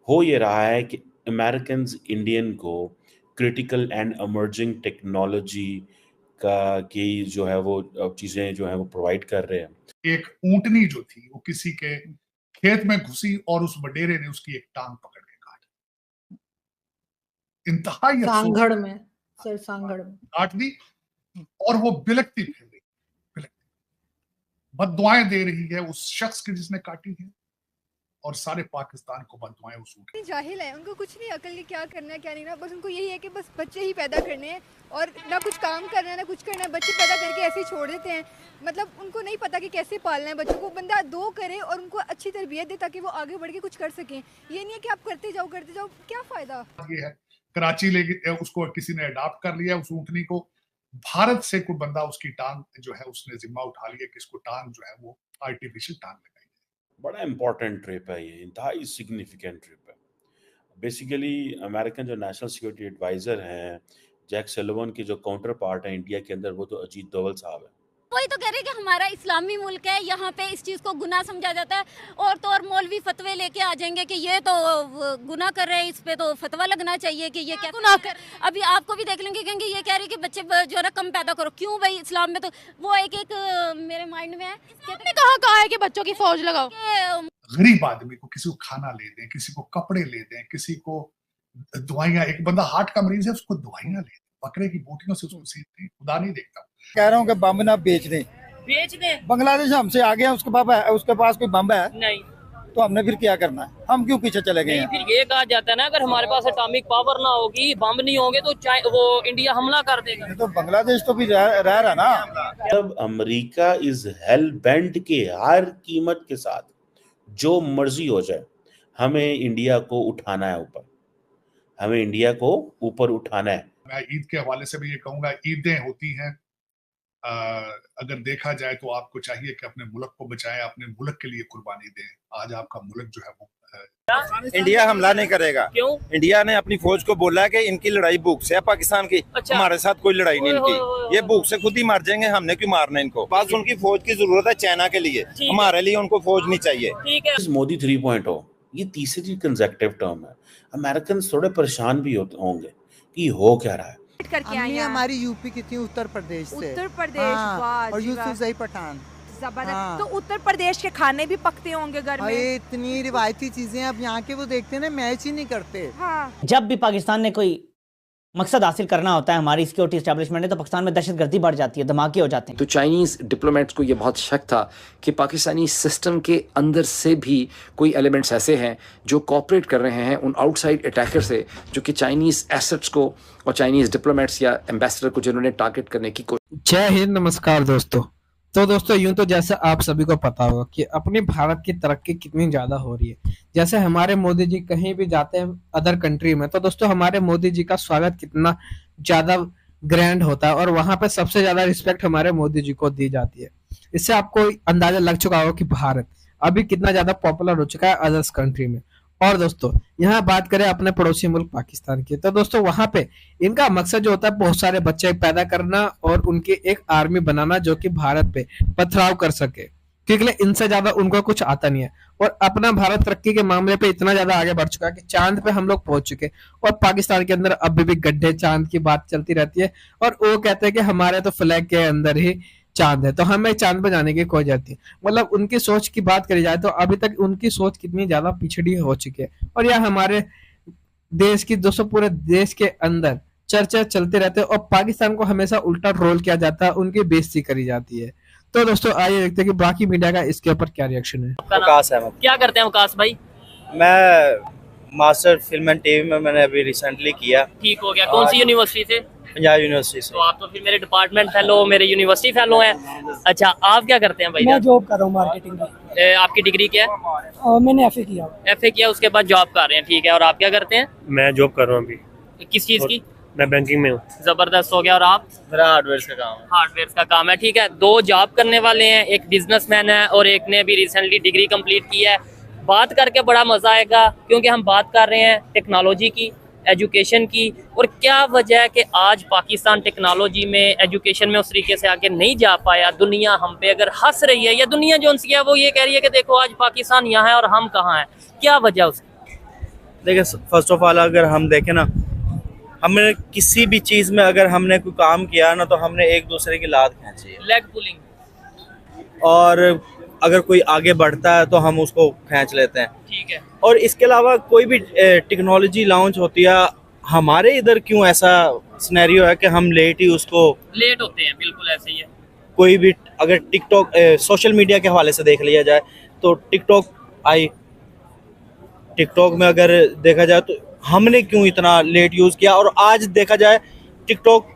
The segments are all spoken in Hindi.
हो ये रहा है कि अमेरिकन इंडियन को क्रिटिकल एंड इमर्जिंग टेक्नोलॉजी का की जो है वो चीज़ें जो है वो प्रोवाइड कर रहे हैं। एक ऊंटनी जो थी वो किसी के खेत में घुसी और उस वडेरे ने उसकी एक टांग पकड़ के काट इंतहाई सांगड़ में सर सांगड़ में काट दी और वो बिलकती फिर रही, बिलकती बददुआएं दे रही है उस शख्स की जिसने काटी है और सारे पाकिस्तान को बददुआएं उस ऊँट जाहिल है, उनको कुछ नहीं अकल नहीं क्या करना है क्या नहीं ना, बस उनको यही है कि बस बच्चे ही पैदा करने हैं और ना कुछ काम करना है ना कुछ करना है, बच्चे पैदा करके ऐसे ही छोड़ देते हैं। मतलब उनको नहीं पता कि कैसे पालना है बच्चों को। बंदा दो करे और उनको अच्छी तरबियत दे ताकि वो आगे बढ़ के कुछ कर सकें। ये नहीं है कि आप करते जाओ क्या फायदा। ये है कराची ले उसको किसी ने अडॉप्ट कर लिया उस ऊँटनी को, भारत से कोई बंदा उसकी टांग जो है उसने जिम्मा उठा लिया कि इसको टांग जो है वो आर्टिफिशियल टांग लगाई। बड़ा इंपॉर्टेंट ट्रिप है ये, इंतहाई सिग्निफिकेंट ट्रिप है। बेसिकली अमेरिकन जो नेशनल सिक्योरिटी एडवाइज़र हैं, जैक सलिवन के जो काउंटर पार्ट है इंडिया के अंदर, वो तो अजीत डोवल साहब है। वही तो कह रहे हैं कि हमारा इस्लामी मुल्क है, यहाँ पे इस चीज़ को गुनाह समझा जाता है और तो और मौलवी फतवे लेके आ जाएंगे कि ये तो गुनाह कर रहे हैं, इस पे तो फतवा लगना चाहिए कि ये क्या गुनाह कर। अभी आपको भी देख लेंगे कहेंगे ये कह रहे हैं कि बच्चे जो है ना कम पैदा करो। क्यों भाई, इस्लाम में तो वो एक मेरे माइंड में है, कहा है कि बच्चों की फौज लगाओ। गरीब आदमी को किसी को खाना ले दें, किसी को कपड़े ले दें, किसी को दवाइयां, एक बंदा हार्ट का मरीज है उसको दवाइयां ले दें, बकरे की बोटियों से उसको सीखते हैं, खुदा नहीं देखता। कह रहा हूँ कि बम ना बेच दें। बांग्लादेश हमसे आ गया, उसके पास कोई बम है नहीं, तो हमने फिर क्या करना है? हम क्यों पीछे चले गए? फिर ये कहा जाता है ना, अगर हमारे पास एटॉमिक पावर ना होगी, बम नहीं होंगे तो वो इंडिया हमला कर देगा। तो बांग्लादेश तो भी रह रहा ना। अब अमेरिका इज हेल बेंट के हर कीमत के साथ जो मर्जी हो जाए हमें इंडिया को उठाना है ऊपर, हमें इंडिया को ऊपर उठाना है। मैं ईद के हवाले से भी ये कहूंगा, ईदें होती हैं, अगर देखा जाए तो आपको चाहिए कि अपने मुल्क को बचाएं, अपने मुल्क के लिए कुर्बानी दें। आज आपका मुल्क जो है वो इंडिया हमला नहीं करेगा। क्यों? इंडिया ने अपनी फौज को बोला है कि इनकी लड़ाई भूख से है पाकिस्तान की। अच्छा। हमारे साथ कोई लड़ाई नहीं इनकी, ये भूख से खुद ही मर जाएंगे, हमने क्यों मारना इनको? बस उनकी फौज की जरूरत है चाइना के लिए, हमारे लिए उनको फौज नहीं चाहिए। मोदी 3.0 ये तीसरी कंसेक्टिव टर्म है। अमेरिकन थोड़े परेशान भी होंगे कि हो क्या रहा है। करके आई हमारी यूपी की थी, उत्तर प्रदेश से। उत्तर प्रदेश, हाँ, और यूसुफजई पठान। जबरदस्त। हाँ। तो उत्तर प्रदेश के खाने भी पकते होंगे घर में। इतनी रिवायती चीजें अब यहाँ के वो देखते हैं ना, मैच ही नहीं करते। हाँ। जब भी पाकिस्तान ने कोई मकसद हासिल करना होता है हमारी सिक्योरिटी एस्टेब्लिशमेंट ने, तो पाकिस्तान में दहशतगर्दी बढ़ जाती है, धमाके हो जाते हैं। तो चाइनीज़ डिप्लोमेट्स को ये बहुत शक था कि पाकिस्तानी सिस्टम के अंदर से भी कोई एलिमेंट्स ऐसे हैं जो कोऑपरेट कर रहे हैं उन आउटसाइड अटैकर से, जो कि चाइनीज़ एसेट्स को और चाइनीज़ डिप्लोमेट्स या एम्बेसडर को जिन्होंने टारगेट करने की कोशिश। जय हिंद, नमस्कार दोस्तों। तो दोस्तों यूं तो जैसे आप सभी को पता होगा कि अपने भारत की तरक्की कितनी ज़्यादा हो रही है। जैसे हमारे मोदी जी कहीं भी जाते हैं अदर कंट्री में, तो दोस्तों हमारे मोदी जी का स्वागत कितना ज़्यादा ग्रैंड होता है और वहाँ पे सबसे ज़्यादा रिस्पेक्ट हमारे मोदी जी को दी जाती है। इससे आपको अंदाजा लग चुका होगा कि भारत अभी कितना ज़्यादा पॉपुलर हो चुका है अदर्स कंट्री में। और दोस्तों यहाँ बात करें अपने पड़ोसी मुल्क पाकिस्तान की, तो दोस्तों वहां पे इनका मकसद जो होता है बहुत सारे बच्चे पैदा करना और उनकी एक आर्मी बनाना जो कि भारत पे पथराव कर सके, क्योंकि इनसे ज्यादा उनको कुछ आता नहीं है। और अपना भारत तरक्की के मामले पे इतना ज्यादा आगे बढ़ चुका है कि चांद पे हम लोग पहुंच चुके, और पाकिस्तान के अंदर अभी भी गड्ढे चांद की बात चलती रहती है। और वो कहते हैं कि हमारे तो फ्लैग के अंदर ही चांद है, तो हमें चांद पे जाने की कोई जरूरत नहीं। मतलब उनकी सोच की बात करी जाए तो अभी तक उनकी सोच कितनी ज्यादा पिछड़ी हो चुकी है। और यह हमारे देश की 200 पूरे देश के अंदर चर्चा चलते रहते हैं और पाकिस्तान को हमेशा उल्टा ट्रोल किया जाता है, उनकी बेइज्जती करी जाती है। तो दोस्तों आइए देखते हैं कि बाकी मीडिया का इसके ऊपर क्या रिएक्शन है। वकास है। क्या करते हैं वकास भाई? मैं मास्टर फिल्म एंड टीवी में मैंने अभी रिसेंटली किया। ठीक हो गया। कौन सी यूनिवर्सिटी से? पंजाब यूनिवर्सिटी से। तो आप तो फिर मेरे डिपार्टमेंट फेलो, मेरे यूनिवर्सिटी फेलो हैं। अच्छा, आप क्या करते हैं भाई? मैं जॉब कर रहा हूँ मार्केटिंग की। आपकी डिग्री क्या है? मैंने एफए किया। एफए किया, उसके बाद जॉब कर रहे हैं। ठीक है, और आप क्या करते हैं? मैं जॉब कर रहा हूँ अभी। किस चीज़ की? मैं बैंकिंग में हूँ। जबरदस्त हो गया। और आप? मेरा हार्डवेयर का काम है। हार्डवेयर का काम है। ठीक है, दो जॉब करने वाले हैं, एक बिजनेसमैन है और एक ने भी रिसेंटली डिग्री कंप्लीट की है। बात करके बड़ा मजा आएगा क्योंकि हम बात कर रहे हैं टेक्नोलॉजी की, एजुकेशन की, और क्या वजह है कि आज पाकिस्तान टेक्नोलॉजी में, एजुकेशन में उस तरीके से आगे नहीं जा पाया। दुनिया हम पे अगर हंस रही है, या दुनिया जो है वो ये कह रही है कि देखो आज पाकिस्तान यहाँ है और हम कहाँ हैं। क्या वजह उसकी? देखिए फर्स्ट ऑफ ऑल अगर हम देखें ना, हमने किसी भी चीज़ में अगर हमने कोई काम किया ना तो हमने एक दूसरे की लात खींची है, लेग पुलिंग, और अगर कोई आगे बढ़ता है तो हम उसको खींच लेते हैं। ठीक है। और इसके अलावा कोई भी टेक्नोलॉजी लॉन्च होती है, हमारे इधर क्यों ऐसा सिनेरियो है कि हम लेट ही उसको लेट होते हैं, बिल्कुल ऐसे ही है। कोई भी अगर टिकटॉक सोशल मीडिया के हवाले से देख लिया जाए तो टिकटॉक आई, टिकटॉक में अगर देखा जाए तो हमने क्यों इतना लेट यूज़ किया, और आज देखा जाए टिकटॉक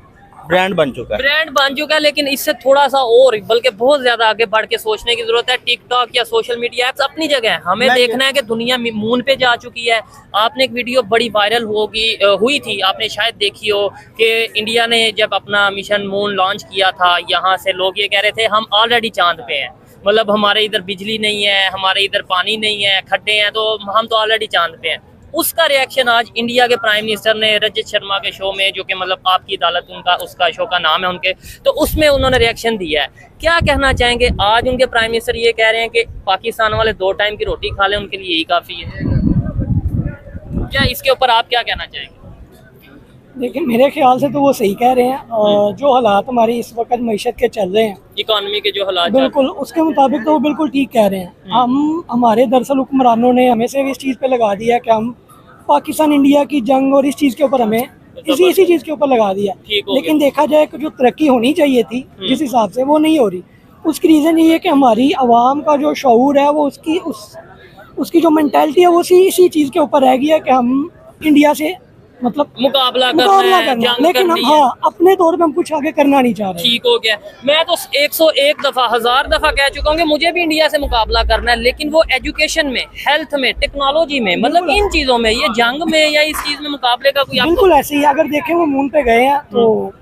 ब्रांड बन चुका है, लेकिन इससे थोड़ा सा और बल्कि बहुत ज्यादा आगे बढ़ के सोचने की जरूरत है। टिकटॉक या सोशल मीडिया एप्स अपनी जगह है, हमें देखना है कि दुनिया मून पे जा चुकी है। आपने एक वीडियो बड़ी वायरल हुई थी, आपने शायद देखी हो कि इंडिया ने जब अपना मिशन मून लॉन्च किया था, यहाँ से लोग ये कह रहे थे हम ऑलरेडी चांद पे हैं, मतलब हमारे इधर बिजली नहीं है, हमारे इधर पानी नहीं है, खड्डे हैं, तो हम तो ऑलरेडी चांद पे हैं। उसका रिएक्शन आज इंडिया के प्राइम मिनिस्टर ने रजत शर्मा के शो में, जो कि मतलब आपकी अदालत उनका उसका शो का नाम है उनके, तो उसमें उन्होंने रिएक्शन दिया है। क्या कहना चाहेंगे? आज उनके प्राइम मिनिस्टर ये कह रहे हैं कि पाकिस्तान वाले 2 टाइम की रोटी खा लें, उनके लिए यही काफ़ी है। क्या इसके ऊपर आप क्या कहना चाहेंगे? देखिए मेरे ख्याल से तो वो सही कह रहे हैं, और जो हालात हमारी इस वक्त मईशत के चल रहे हैं, इकोनॉमी के जो हालात, बिल्कुल उसके मुताबिक तो वो बिल्कुल ठीक कह रहे हैं। हमारे दरअसल हुक्मरानों ने हमें से इस चीज़ पे लगा दिया कि हम पाकिस्तान इंडिया की जंग और इस चीज़ के ऊपर हमें इसी चीज़ के ऊपर लगा दिया, लेकिन देखा जाए कि जो तरक्की होनी चाहिए थी जिस हिसाब से, वो नहीं हो रही। उसकी रीज़न ये है कि हमारी आवाम का जो शऊर है, वो उसकी जो मेंटालिटी है वो इसी चीज़ के ऊपर रह गई है कि हम इंडिया से मतलब मुकाबला करना, लेकिन हम अपने तौर पे हम कुछ आगे करना नहीं चाह रहे। ठीक हो गया। मैं तो 101 दफ़ा 1000 दफ़ा कह चुका हूँ कि मुझे भी इंडिया से मुकाबला करना है, लेकिन वो एजुकेशन में, हेल्थ में, टेक्नोलॉजी में, मतलब इन चीज़ों में, ये जंग में या इस चीज़ में मुकाबले का कोई बिल्कुल ऐसे ही। अगर देखें वो मून पे गए हैं तो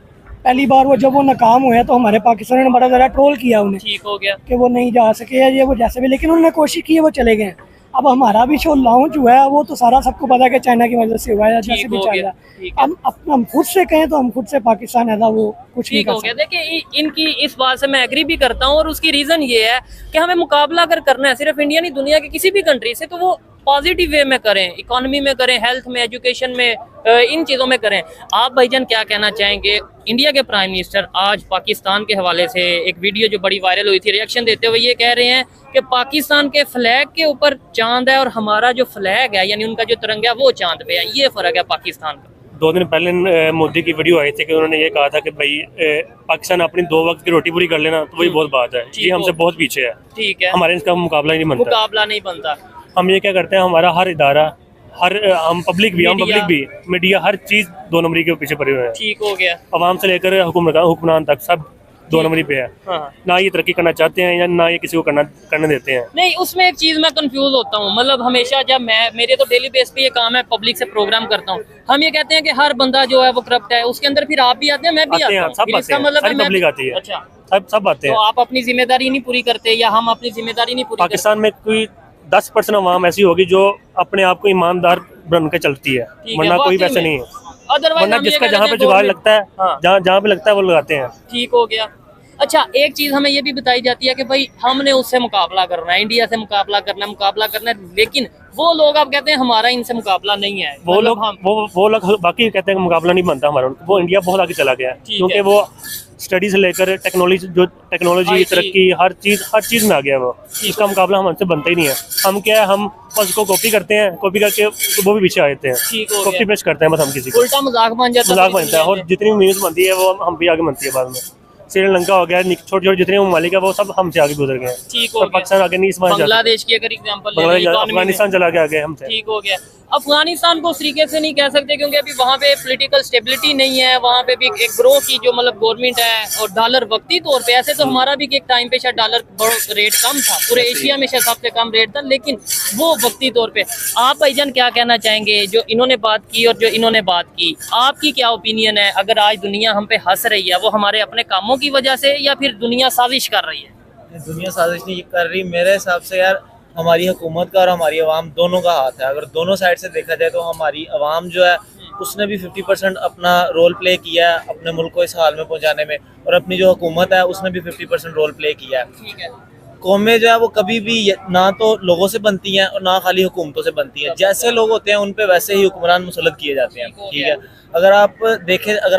पहली बार वो जब वो नाकाम हुए तो हमारे पाकिस्तान ने बड़ा ज़्यादा ट्रोल किया उन्हें, ठीक हो गया कि वो नहीं जा सके या ये वो जैसे भी, लेकिन उन्होंने कोशिश की है, वो चले गए। अब हमारा भी शो लॉन्च हुआ है, वो तो सारा सबको पता है कि चाइना की वजह से हुआ है, जैसे भी चल रहा है। हम खुद से कहें तो हम खुद से पाकिस्तान है ना, वो कुछ नहीं कर सकते। देखिए इनकी इस बात से मैं एग्री भी करता हूँ, और उसकी रीज़न ये है कि हमें मुकाबला अगर करना है सिर्फ इंडिया नहीं, दुनिया की किसी भी कंट्री से, तो वो पॉजिटिव वे में करें, इकोनॉमी में करें, हेल्थ में, एजुकेशन में, इन चीज़ों में करें। आप भाईजान क्या कहना चाहेंगे? इंडिया के प्राइम मिनिस्टर आज पाकिस्तान के हवाले से एक वीडियो जो बड़ी वायरल हुई थी, रिएक्शन देते हुए ये कह रहे हैं कि पाकिस्तान के फ्लैग के ऊपर चांद है और हमारा जो फ्लैग है यानी उनका जो तिरंगा है वो चांद पे है, ये फ़र्क है पाकिस्तान का। 2 दिन पहले मोदी की वीडियो आई थी कि उन्होंने ये कहा था कि भाई पाकिस्तान अपनी 2 वक्त की रोटी पूरी कर लेना, तो वही बहुत बात है। ये हमसे बहुत पीछे है, ठीक है, हमारे इसका मुकाबला ही नहीं बनता। हम ये क्या करते हैं, हमारा हर इदारा, हम पब्लिक भी, मीडिया, हर चीज़ 2 नंबरी के पीछे पड़े हुए हैं। ठीक हो गया। आवाम से लेकर हुक्मरान तक सब 2 नंबरी पे है। ना ये तरक्की करना चाहते हैं या ना ये किसी को करने देते हैं। नहीं, उसमें एक चीज़ मैं कंफ्यूज होता हूँ, मतलब हमेशा जब मेरे तो डेली बेस पे ये काम है, पब्लिक से प्रोग्राम करता हूँ, हम ये कहते हैं कि हर बंदा जो है वो करप्ट है, उसके अंदर फिर आप भी आते हैं, मैं भी आता हूँ, सारी पब्लिक आती है। अच्छा, सब आते हैं। तो आप अपनी जिम्मेदारी नहीं पूरी करते या हम अपनी जिम्मेदारी नहीं पूरी? पाकिस्तान में कोई 10% अवाम ऐसी होगी जो अपने आप को ईमानदार बन के चलती है, वरना कोई वैसे नहीं है। वरना जिसका जहाँ पे जुगाड़ लगता है, जहाँ पे लगता है वो लगाते हैं। ठीक हो गया। अच्छा, एक चीज़ हमें ये भी बताई जाती है कि भाई हमने उससे मुकाबला करना है, इंडिया से मुकाबला करना है, लेकिन वो लोग आप कहते हैं हमारा इनसे मुकाबला नहीं है। वो लोग बाकी कहते हैं मुकाबला नहीं बनता हमारा, वो इंडिया बहुत आगे चला गया है, क्योंकि वो स्टडी से लेकर टेक्नोलॉजी तरक्की हर चीज़ में आ गया। वो इसका मुकाबला हमसे बनता ही नहीं है। हम क्या है, हम बस उसको कॉपी करते हैं, कॉपी करके वो भी पीछे आ जाते हैं, कॉपी पेस्ट करते हैं बस। हम किसी को उल्टा मजाक बनता है, और जितनी मीम्स बनती है वो हम भी आगे बनती है बाद में। श्रीलंका हो गया, छोटे जितने ममालिक है वो सब हमसे आगे गुजर गए। ठीक हो गया। पाकिस्तान आगे नहीं, बांग्लादेश की अगर एग्जांपल ले, अफगानिस्तान चला गया आगे हमसे। ठीक हो गया। अफगानिस्तान को उस तरीके से नहीं कह सकते क्योंकि अभी वहाँ पे पॉलिटिकल स्टेबिलिटी नहीं है, वहाँ पे भी एक ग्रो की जो मतलब गवर्नमेंट है, और डॉलर वक्ती तौर पे, ऐसे तो हमारा भी एक टाइम पे शायद डॉलर रेट कम था, पूरे एशिया में शायद सबसे कम रेट था, लेकिन वो वक्ती तौर पे। आप भाईजान क्या कहना चाहेंगे, जो इन्होंने बात की और जो इन्होंने बात की, आपकी क्या ओपिनियन है? अगर आज दुनिया हम पे हंस रही है, वो हमारे अपने कामों की वजह से या फिर दुनिया साजिश कर रही है? दुनिया साजिश नहीं कर रही, मेरे हिसाब से यार हमारी हुकूमत का और हमारी आवाम दोनों का हाथ है। अगर दोनों साइड से देखा जाए तो हमारी आवाम जो है उसने भी 50% अपना रोल प्ले किया है अपने मुल्क को इस हाल में पहुंचाने में, और अपनी जो हुकूमत है उसने भी 50% रोल प्ले किया है। ठीक है। कौमें जो है वो कभी भी ना तो लोगों से बनती हैं और ना खाली हुकूमतों से बनती हैं। जैसे लोग होते हैं उन पे वैसे ही हुक्मरान मुसल्लत किए जाते हैं। ठीक है, अगर आप देखें, अगर